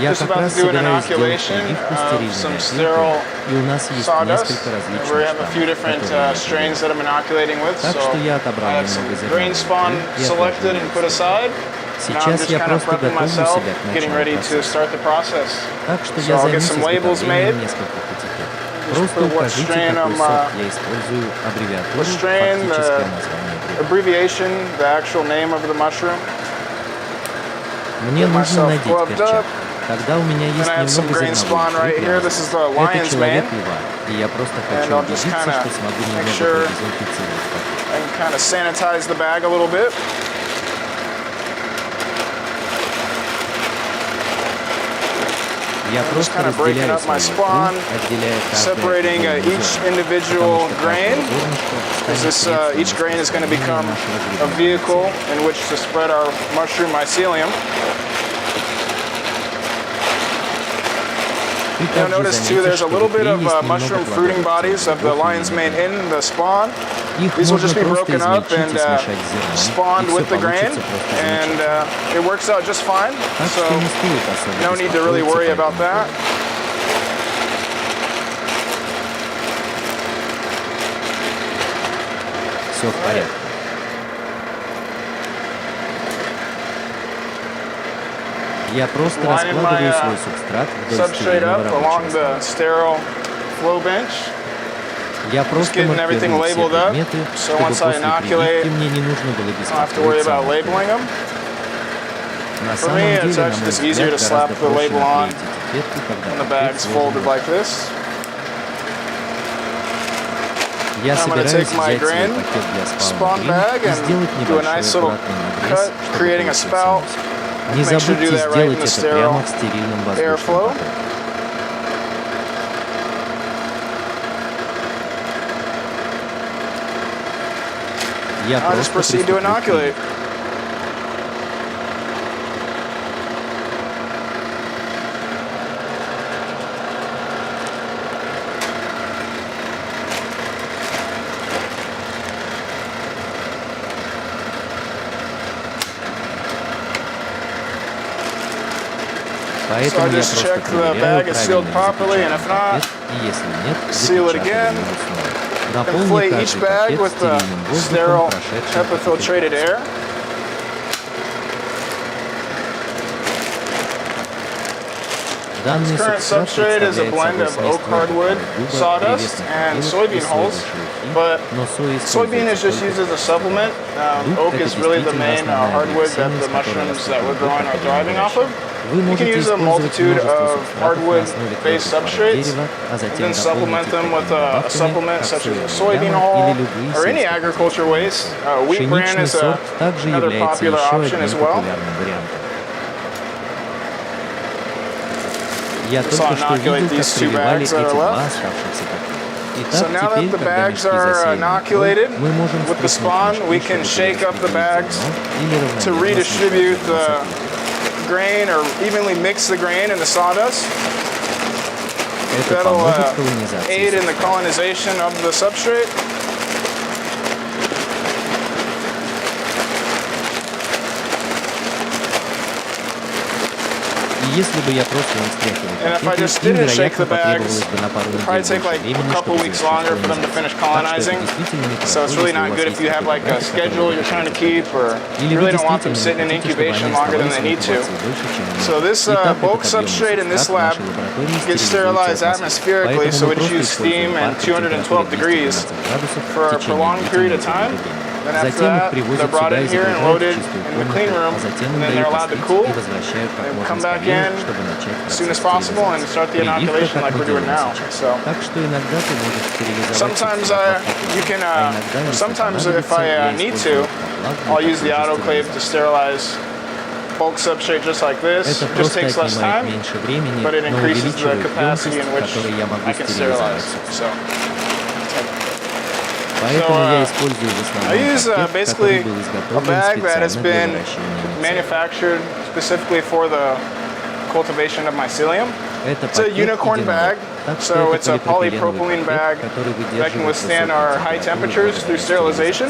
Я just как about раз to do an собираюсь сделать inoculation прививку of some стерильными sterile опилками, и у нас есть sawdust. несколько различных We have a few штаммов, different которые я strains that I'm прививаю. inoculating with. Так So что я отобрал I have some немного grain зерновых spawn опил и selected отложил and их put в сторону. aside. Now I'm Сейчас just я kind of просто prepping готовлю myself, себя к getting началу ready to процесса. start the process. Так что So я I'll get займусь some labels made. изготовлением нескольких этикет. Just Просто put what укажите, strain какой I'm, сорт я использую, what аббревиатуру, strain, фактическое название гриба. abbreviation, the actual name of the mushroom. Мне Get нужно myself надеть gloved up. перчатки. Тогда у меня And есть I have some немного grain spawn зерновых right here. This is the Это lion's человек mane. льва, и я просто And хочу I'll just убедиться, kinda что смогу make немного sure продезинфицировать пакет. I can kind of sanitize the bag a little bit. Я I'm just просто kind of breaking разделяю up my свою spawn, икру, отделяя separating каждое each зерно, individual потому что grain, каждое зернышко because станет this средством each grain is going to become распространения a нашего vehicle грибного in which to spread our mushroom mycelium. You'll notice too there's a little bit of mushroom fruiting bodies of the lion's mane in the spawn. These will just be broken up and spawned with the grain, and it works out just fine, so no need to really worry about that. Все в порядке. Я просто Lining my раскладываю свой субстрат вдоль substrate стерильного up along рабочего the стола. sterile flow bench. Я просто getting everything маркирую все labeled up, предметы, so чтобы once I после inoculate, прививки мне не нужно было I don't have to worry беспокоиться about об этом. labeling them. На For самом me, it's деле, на actually мой just взгляд, easier to slap гораздо the проще label on наклеить этикетку, когда when the пакет bag's сложен folded в like this. Я I'm going to собираюсь take my взять свой grain пакет для spawn спаун bag и and сделать do a небольшой nice little аккуратный надрез, cut, чтобы creating a получился spout. носик. Не Make sure to do забудьте that right in сделать the это sterile прямо в стерильном воздушном airflow. потоке. Я I'll just просто proceed to приступлю к inoculate. прививке. So I Поэтому я just просто check the проверяю, bag is sealed правильно ли properly, and if запечатан not, пакет, и если нет, seal it запечатываю again. его снова. Наполни inflate each каждый bag пакет with the стерильным воздухом, sterile прошедшим HEPA filtrated air. Данный Current субстрат substrate is a представляет blend собой of смесь oak hardwood, твердого дуба, sawdust, древесных and опилок soybean и hulls, соевой шелухи, but но соя soybean is используется just used только as a supplement. Дуб Oak – это is really the действительно main основная hardwood that древесина, the из которой mushrooms растут that we're грибы, growing are которые мы thriving off of. выращиваем. Вы You can можете use a использовать multitude множество of субстратов на hardwood основе based твердых пород substrates, дерева, а and затем then supplement дополните them with такими a добавками, supplement как such as a соевая soybean яма hull или любые or any сельскохозяйственные agriculture waste. Wheat bran Пшеничный is сорт также another является popular еще option одним as well. популярным вариантом. Я Just только что inoculate видел, как these two прививали bags эти that are два left. оставшихся пакета. So Итак, now теперь, that the когда bags мешки are засеяны inoculated мы можем with the spawn, we can shake up the bags to redistribute the grain or evenly mix the grain and the sawdust. That'll aid in the colonization of the substrate. Если бы я просто не встряхивал пакеты, им, the вероятно, bags, потребовалось бы на пару it'll probably недель take like больше времени, a couple чтобы weeks завершить longer for them to колонизацию. finish Так что colonizing. это действительно So it's нехорошо, really если у not вас good есть if you have like a фотографии, schedule которые you're trying to вы хотите keep, or или you вы really don't want them действительно sitting in не хотите, чтобы incubation они longer than оставались they в need to. инкубации дольше, чем So нужно. this Итак, bulk этот substrate in объемный this субстрат в lab нашей лаборатории gets sterilized стерилизуется atmospherically, so we just use steam and 212 degrees for a prolonged period of time. Then after that, they're brought in here and loaded in the clean room, and then they're allowed to cool. They come back in as soon as possible and start the inoculation like we're doing now. So sometimes sometimes if I need to, I'll use the autoclave to sterilize bulk substrate just like this. It just takes less time, but it increases the capacity in which I can sterilize. So I use basically a bag that has been manufactured specifically for the cultivation of mycelium. It's a unicorn bag, so it's a polypropylene bag that can withstand our high temperatures through sterilization.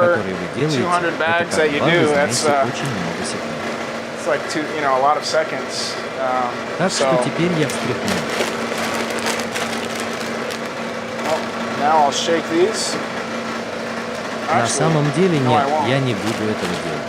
over которые вы делаете, 200 это bags that you как do, вы that's знаете очень много секунд. it's like a lot of seconds. Так что So теперь я встряхну. now I'll shake these. На самом деле no, I нет, won't. я не буду этого делать.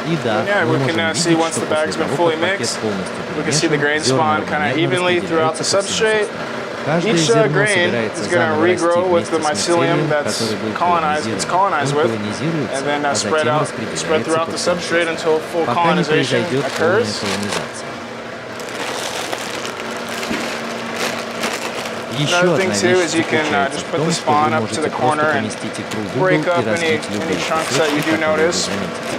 И да, Yeah, мы we can можем see видеть, once что the после bag's been того, fully как пакет mixed, полностью we can see the grain перемешан, зерна spawn kind of равномерно evenly throughout распределяются the по всему substrate. субстрату. Каждое Each зерно grain собирается is going to заново расти regrow with вместе the с mycelium мицелием, that's который был colonized, it's колонизирован. Он colonized with, колонизируется, and then а spread затем throughout распределяется the по всему substrate until субстрату, full пока не colonization произойдет полная occurs. колонизация. Еще Another одна thing вещь too is you can заключается just в put том, the что spawn вы up to можете the просто corner and поместить икру в угол break и up any разбить любые chunks that you кусочки, do которые вы notice. заметите.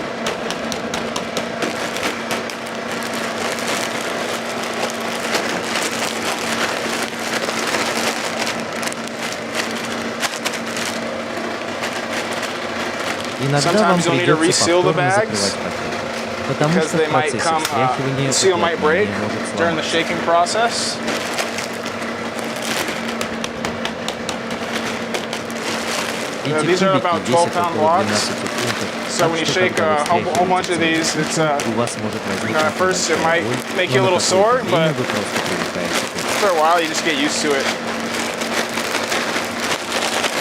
Иногда вам Sometimes you'll need to придется reseal the повторно bags закрывать пакет, потому because что they в might процессе come, встряхивания the seal might break уплотнение может during the сломаться. shaking process. Эти These are кубики about весят 12-pound около blocks. 12 фунтов, So так when you что shake когда вы a whole bunch of встряхиваете these, эти it's кубики, у вас может возникнуть at first it небольшая might боль, make you a но на little sore, какое-то время but вы просто привыкаете к этому. after a while you just get used to it.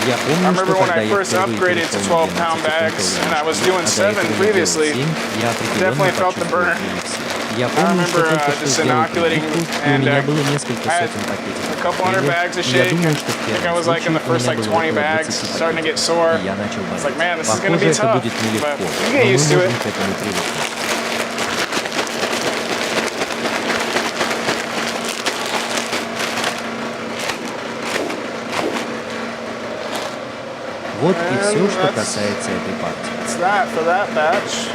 Я I помню, что remember when когда I я first впервые upgraded to перешел на 12-pound 12 bags and I was doing а до 7 этого я делал previously, 7, я определенно definitely felt the почувствовал burn. прививку. Я I помню, что remember только что just сделал inoculating прививку, и у and меня было несколько I had сотен пакетиков a couple hundred мицелия, bags of и я shake, думаю, and что в I think I первом was like in случае the у first меня like было 20 около bags, 20 starting to get пакетиков, sore. и я начал It's like, болеть. man, this is gonna Похоже, be это tough, будет нелегко, but you но get мы used to it. можем к этому привыкнуть. Вот и все, что касается этой партии. It's that for that batch.